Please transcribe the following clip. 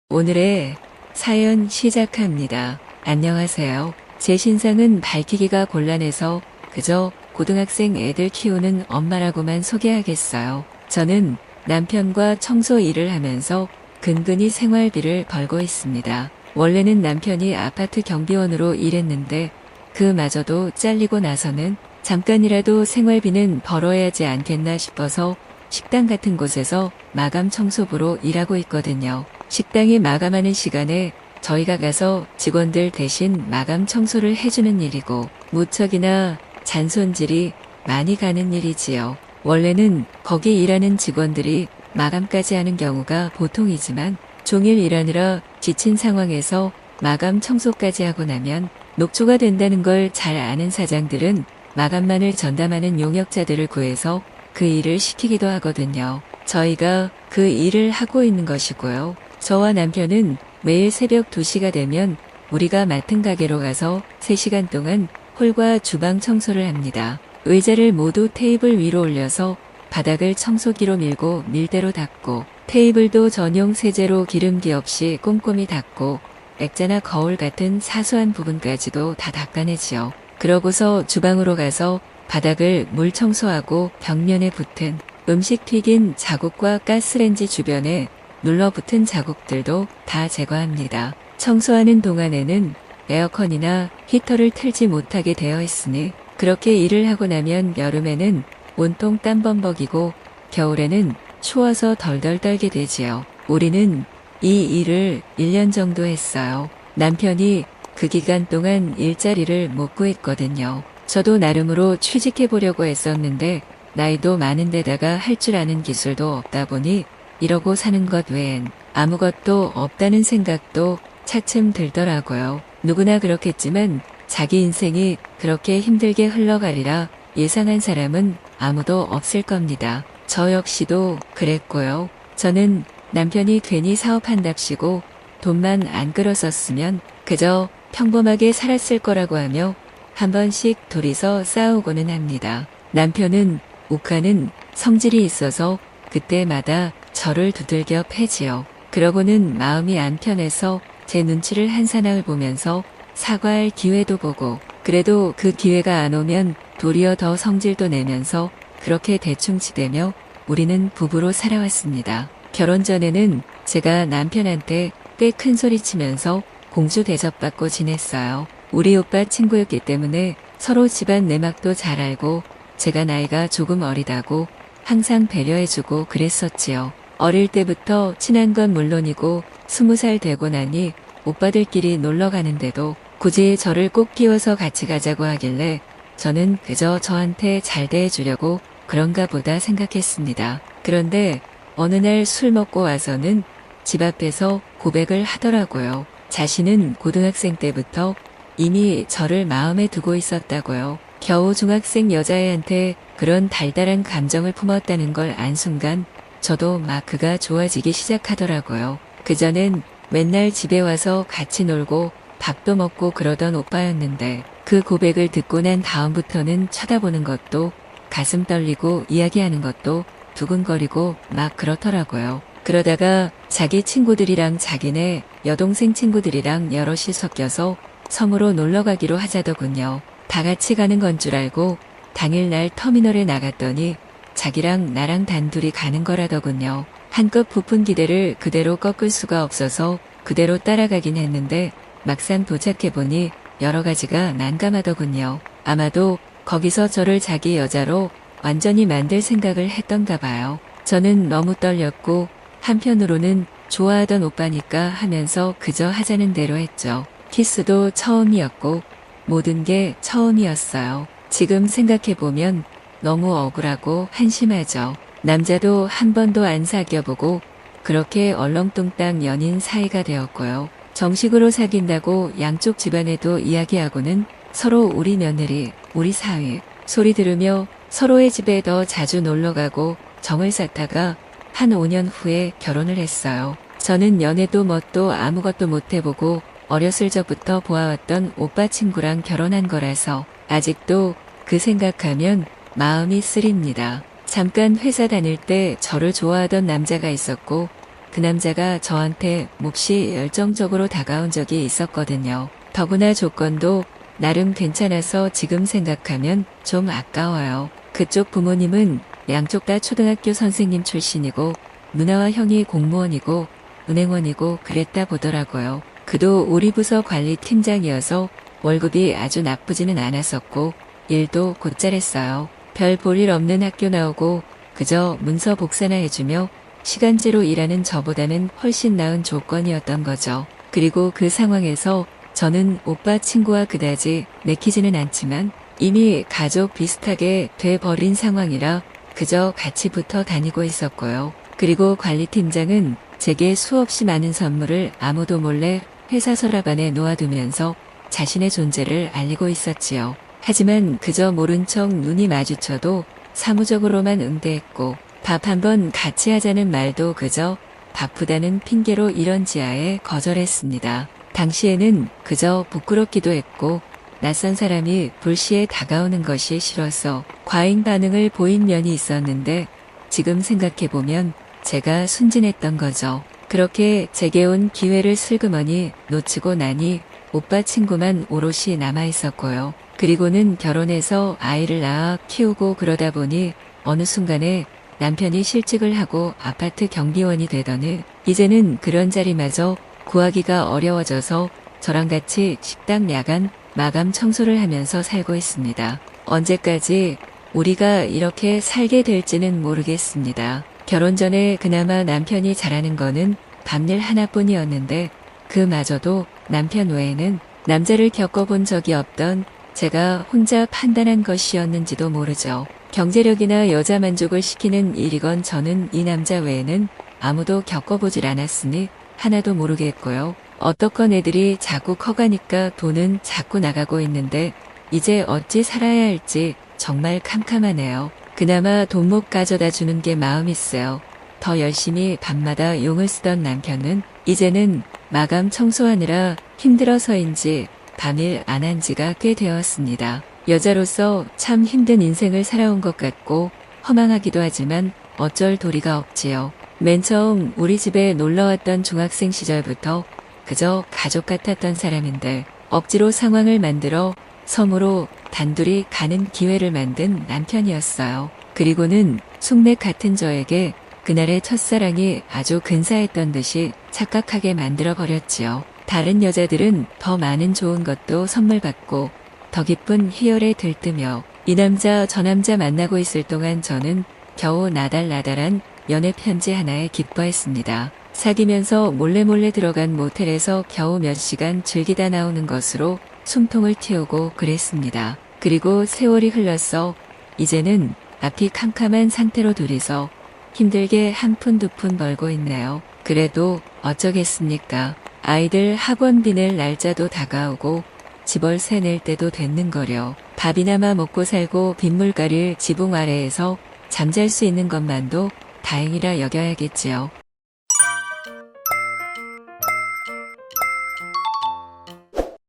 오늘의 사연 시작합니다. 안녕하세요. 제 신상은 밝히기가 곤란해서 그저 고등학생 애들 키우는 엄마라고만 소개하겠어요. 저는 남편과 청소 일을 하면서 근근히 생활비를 벌고 있습니다. 원래는 남편이 아파트 경비원으로 일했는데 그마저도 잘리고 나서는 잠깐이라도 생활비는 벌어야지 않겠나 싶어서 식당 같은 곳에서 마감 청소부로 일하고 있거든요. 식당이 마감하는 시간에 저희가 가서 직원들 대신 마감 청소를 해주는 일이고 무척이나 잔손질이 많이 가는 일이지요. 원래는 거기 일하는 직원들이 마감까지 하는 경우가 보통이지만 종일 일하느라 지친 상황에서 마감 청소까지 하고 나면 녹초가 된다는 걸 잘 아는 사장들은 마감만을 전담하는 용역자들을 구해서 그 일을 시키기도 하거든요. 저희가 그 일을 하고 있는 것이고요. 저와 남편은 매일 새벽 2시가 되면 우리가 맡은 가게로 가서 3시간 동안 홀과 주방 청소를 합니다. 의자를 모두 테이블 위로 올려서 바닥을 청소기로 밀고 밀대로 닦고 테이블도 전용 세제로 기름기 없이 꼼꼼히 닦고 액자나 거울 같은 사소한 부분까지도 다 닦아내지요. 그러고서 주방으로 가서 바닥을 물 청소하고 벽면에 붙은 음식 튀긴 자국과 가스레인지 주변에 눌러붙은 자국들도 다 제거합니다. 청소하는 동안에는 에어컨이나 히터를 틀지 못하게 되어 있으니 그렇게 일을 하고 나면 여름에는 온통 땀범벅이고 겨울에는 추워서 덜덜 떨게 되지요. 우리는 이 일을 1년 정도 했어요. 남편이 그 기간 동안 일자리를 못 구했거든요. 저도 나름으로 취직해보려고 했었는데 나이도 많은데다가 할 줄 아는 기술도 없다 보니 이러고 사는 것 외엔 아무것도 없다는 생각도 차츰 들더라고요. 누구나 그렇겠지만 자기 인생이 그렇게 힘들게 흘러가리라 예상한 사람은 아무도 없을 겁니다. 저 역시도 그랬고요. 저는 남편이 괜히 사업한답시고 돈만 안 끌었었으면 그저 평범하게 살았을 거라고 하며 한 번씩 둘이서 싸우고는 합니다. 남편은 욱하는 성질이 있어서 그때마다 저를 두들겨 패지요. 그러고는 마음이 안 편해서 제 눈치를 한 사람을 보면서 사과할 기회도 보고 그래도 그 기회가 안 오면 도리어 더 성질도 내면서 그렇게 대충 지대며 우리는 부부로 살아왔습니다. 결혼 전에는 제가 남편한테 꽤 큰 소리 치면서 공주 대접받고 지냈어요. 우리 오빠 친구였기 때문에 서로 집안 내막도 잘 알고 제가 나이가 조금 어리다고 항상 배려해주고 그랬었지요. 어릴 때부터 친한 건 물론이고 20살 되고 나니 오빠들끼리 놀러 가는데도 굳이 저를 꼭 끼워서 같이 가자고 하길래 저는 그저 저한테 잘 대해주려고 그런가 보다 생각했습니다. 그런데 어느 날 술 먹고 와서는 집 앞에서 고백을 하더라고요. 자신은 고등학생 때부터 이미 저를 마음에 두고 있었다고요. 겨우 중학생 여자애한테 그런 달달한 감정을 품었다는 걸 안 순간 저도 막 그가 좋아지기 시작하더라고요. 그전엔 맨날 집에 와서 같이 놀고 밥도 먹고 그러던 오빠였는데 그 고백을 듣고 난 다음부터는 쳐다보는 것도 가슴 떨리고 이야기하는 것도 두근거리고 막 그렇더라고요. 그러다가 자기 친구들이랑 자기네 여동생 친구들이랑 여럿이 섞여서 섬으로 놀러 가기로 하자더군요. 다 같이 가는 건 줄 알고 당일날 터미널에 나갔더니 자기랑 나랑 단둘이 가는 거라더군요. 한껏 부푼 기대를 그대로 꺾을 수가 없어서 그대로 따라가긴 했는데 막상 도착해보니 여러 가지가 난감하더군요. 아마도 거기서 저를 자기 여자로 완전히 만들 생각을 했던가 봐요. 저는 너무 떨렸고 한편으로는 좋아하던 오빠니까 하면서 그저 하자는 대로 했죠. 키스도 처음이었고 모든 게 처음이었어요. 지금 생각해보면 너무 억울하고 한심하죠. 남자도 한 번도 안 사귀어보고 그렇게 얼렁뚱땅 연인 사이가 되었고요. 정식으로 사귄다고 양쪽 집안에도 이야기하고는 서로 우리 며느리, 우리 사위 소리 들으며 서로의 집에 더 자주 놀러가고 정을 쌓다가 한 5년 후에 결혼을 했어요. 저는 연애도 뭣도 아무것도 못해보고 어렸을 적부터 보아왔던 오빠 친구랑 결혼한 거라서 아직도 그 생각하면 마음이 쓰립니다. 잠깐 회사 다닐 때 저를 좋아하던 남자가 있었고 그 남자가 저한테 몹시 열정적으로 다가온 적이 있었거든요. 더구나 조건도 나름 괜찮아서 지금 생각하면 좀 아까워요. 그쪽 부모님은 양쪽 다 초등학교 선생님 출신이고 누나와 형이 공무원이고 은행원이고 그랬다 보더라고요. 그도 우리 부서 관리팀장이어서 월급이 아주 나쁘지는 않았었고 일도 곧잘했어요. 별 볼일 없는 학교 나오고 그저 문서 복사나 해주며 시간제로 일하는 저보다는 훨씬 나은 조건이었던 거죠. 그리고 그 상황에서 저는 오빠 친구와 그다지 내키지는 않지만 이미 가족 비슷하게 돼버린 상황이라 그저 같이 붙어 다니고 있었고요. 그리고 관리팀장은 제게 수없이 많은 선물을 아무도 몰래 회사 서랍 안에 놓아두면서 자신의 존재를 알리고 있었지요. 하지만 그저 모른 척 눈이 마주쳐도 사무적으로만 응대했고 밥 한번 같이 하자는 말도 그저 바쁘다는 핑계로 이런 지하에 거절했습니다. 당시에는 그저 부끄럽기도 했고 낯선 사람이 불시에 다가오는 것이 싫어서 과잉 반응을 보인 면이 있었는데 지금 생각해보면 제가 순진했던 거죠. 그렇게 제게 온 기회를 슬그머니 놓치고 나니 오빠 친구만 오롯이 남아있었고요. 그리고는 결혼해서 아이를 낳아 키우고 그러다 보니 어느 순간에 남편이 실직을 하고 아파트 경비원이 되더니 이제는 그런 자리마저 구하기가 어려워져서 저랑 같이 식당 야간 마감 청소를 하면서 살고 있습니다. 언제까지 우리가 이렇게 살게 될지는 모르겠습니다. 결혼 전에 그나마 남편이 잘하는 거는 밤일 하나뿐이었는데 그마저도 남편 외에는 남자를 겪어본 적이 없던 제가 혼자 판단한 것이었는지도 모르죠. 경제력이나 여자 만족을 시키는 일이건 저는 이 남자 외에는 아무도 겪어보질 않았으니 하나도 모르겠고요. 어떻건 애들이 자꾸 커가니까 돈은 자꾸 나가고 있는데 이제 어찌 살아야 할지 정말 캄캄하네요. 그나마 돈 못 가져다 주는 게 마음 있어요. 더 열심히 밤마다 용을 쓰던 남편은 이제는 마감 청소하느라 힘들어서인지 밤일 안 한 지가 꽤 되었습니다. 여자로서 참 힘든 인생을 살아온 것 같고 허망하기도 하지만 어쩔 도리가 없지요. 맨 처음 우리 집에 놀러왔던 중학생 시절부터 그저 가족 같았던 사람인데 억지로 상황을 만들어 섬으로 단둘이 가는 기회를 만든 남편이었어요. 그리고는 숙맥 같은 저에게 그날의 첫사랑이 아주 근사했던 듯이 착각하게 만들어버렸지요. 다른 여자들은 더 많은 좋은 것도 선물 받고 더 기쁜 희열에 들뜨며 이 남자 저 남자 만나고 있을 동안 저는 겨우 나달나달한 연애 편지 하나에 기뻐했습니다. 사귀면서 몰래 들어간 모텔에서 겨우 몇 시간 즐기다 나오는 것으로 숨통을 틔우고 그랬습니다. 그리고 세월이 흘렀어 이제는 앞이 캄캄한 상태로 둘이서 힘들게 한 푼 두 푼 벌고 있네요. 그래도 어쩌겠습니까. 아이들 학원비 낼 날짜도 다가오고 집월세 낼 때도 됐는거려. 밥이나마 먹고 살고 빗물가를 지붕 아래에서 잠잘 수 있는 것만도 다행이라 여겨야겠지요.